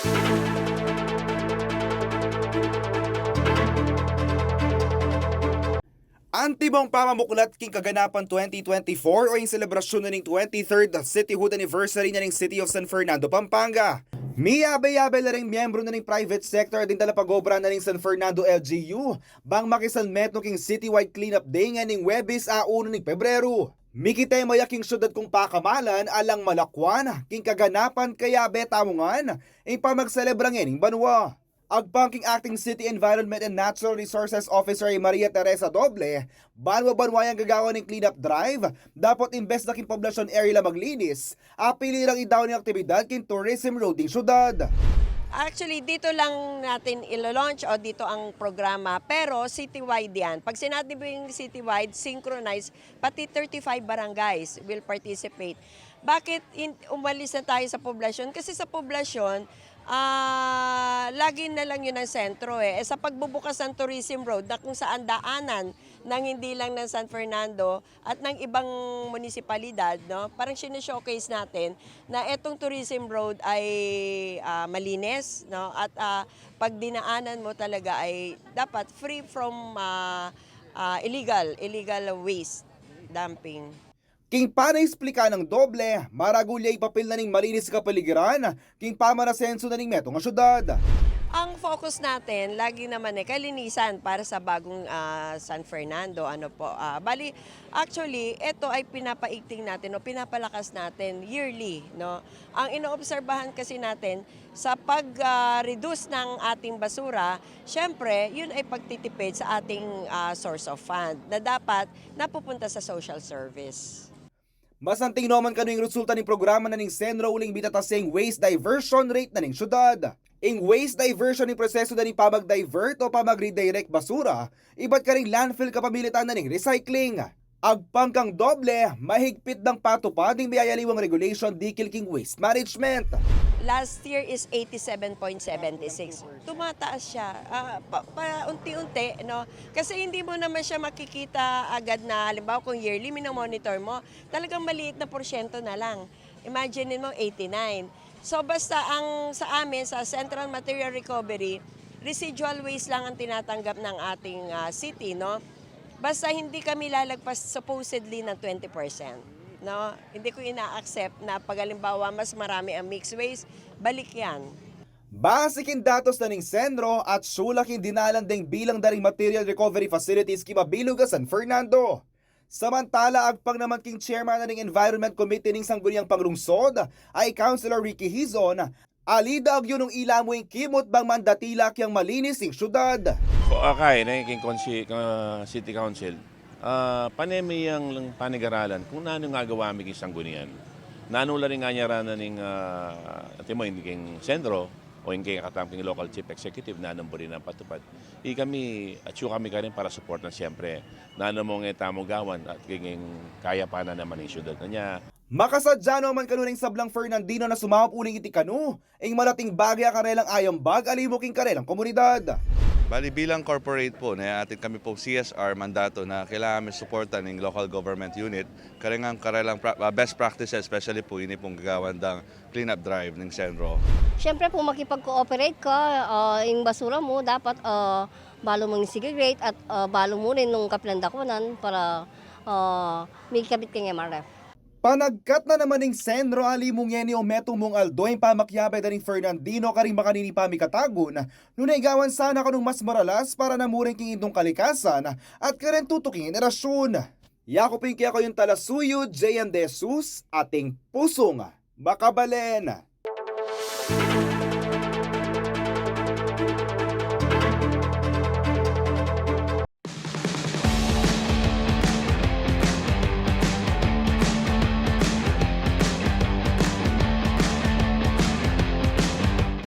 Antibong pamamuklat king kaganapan 2024 o yung selebrasyon na ng 23rd cityhood anniversary na ng City of San Fernando, Pampanga. Miyabe-yabe na rin miyembro na ng private sector din talapagobra na ng San Fernando LGU bang makisalmet no king citywide cleanup day nga ning Webis a 1 ng Pebrero. Mikitay mayaking syudad kung pakamalan alang malakwan king kaganapan kaya betamungan ang pamagselebra ng banwa. Agpangking Acting City Environment and Natural Resources Officer Maria Teresa Doble, banwa-banwayang gagawa ng cleanup drive, dapat imbes na king poblasyon area la maglinis, apilirang idaw ng aktibidad king tourism road ng syudad. Actually, dito lang natin ilo-launch o dito ang programa, pero citywide yan. Pag sinabing citywide, synchronized, pati 35 barangays will participate. Bakit umalis na tayo sa poblasyon? Kasi sa poblasyon, lagi na lang yun ang sentro eh. Sa pagbubukas ng tourism road na kung saan daanan ng hindi lang ng San Fernando at ng ibang munisipalidad, no? Parang sinishowcase natin na etong tourism road ay malinis, no? At pag dinaanan mo talaga ay dapat free from illegal waste dumping. King panaisplika ng Doble, maragulyay papel na ning malinis kapaligiran, king pamanasenso na ning metong syudad. Ang focus natin, lagi naman kalinisan para sa bagong San Fernando. Actually, ito ay pinapaigting natin o pinapalakas natin yearly. No? Ang inoobserbahan kasi natin, sa pag-reduce ng ating basura, syempre, yun ay pagtitipid sa ating source of fund na dapat napupunta sa social service. Masanting naman kano yung resulta ng programa na ning Senro uling bitataseng waste diversion rate na ning syudad. Ing waste diversion ng proseso na ning pamag-divert o pamag-redirect basura, iba't ka ring landfill kapabilitan na ning recycling. Agpangkang Doble, mahigpit ng patupad ng mayayaliwang regulation dikil king waste management. Last year is 87.76. Tumataas siya. Unti-unti, no? Kasi hindi mo naman siya makikita agad na, halimbawa kung yearly minomonitor mo, talagang maliit na porsyento na lang. Imagine mo 89. So basta ang sa amin, sa Central Material Recovery, residual waste lang ang tinatanggap ng ating city, no? Basta hindi kami lalagpas supposedly ng 20%. No, hindi ko ina-accept na pag halimbawa mas marami ang mixed waste, balik yan. Basikin datos na ning Senro at sulaking dinalan ding bilang daring material recovery facilities kimabilog sa San Fernando. Samantala, agpang naman king chairman na ning Environment Committee ning Sangguniang Panglungsod ay Councilor Ricky Hizon, alida yun ng ilamoy kimot bang mandatilak yang malinis ing syudad. So akay na king City Council. Panemiyang lang panigaralan kung nano nga gawa mi isang gunian. Nanula rin nga niya rana ning mo hindi king sentro o hindi katamping local chief executive nanong po rin ang patupad. Kami at kami ka rin para support na siyempre nanong mong etamo gawan at kinging kaya pa na naman yung syudad na niya. Makasadya naman kanuning sablang Fernandino na sumawap uling iti kanu, ing malating bagay karelang ayang bag alimuking karelang komunidad. Bali bilang corporate po, na atin kami po CSR mandato na kailangan may suporta ng local government unit. Karengang best practices, especially po ini pong gagawan ng cleanup drive ng Senro. Siyempre po makipag-cooperate ka, yung basura mo dapat balo mong segregate at balo mo rin nung kaplandakunan para may kabit kang MRF. Panagkat na naman ng Senro alimong yeni o metong mong aldoy pamakyabay na ng Fernandino karing makanini pamikatagon, nunaygawan sana kanong mas maralas para namuring king indong kalikasan at karen tutuking generasyon. Yakupin kaya ko yung talasuyod, J. Jesus, ating pusong makabalen.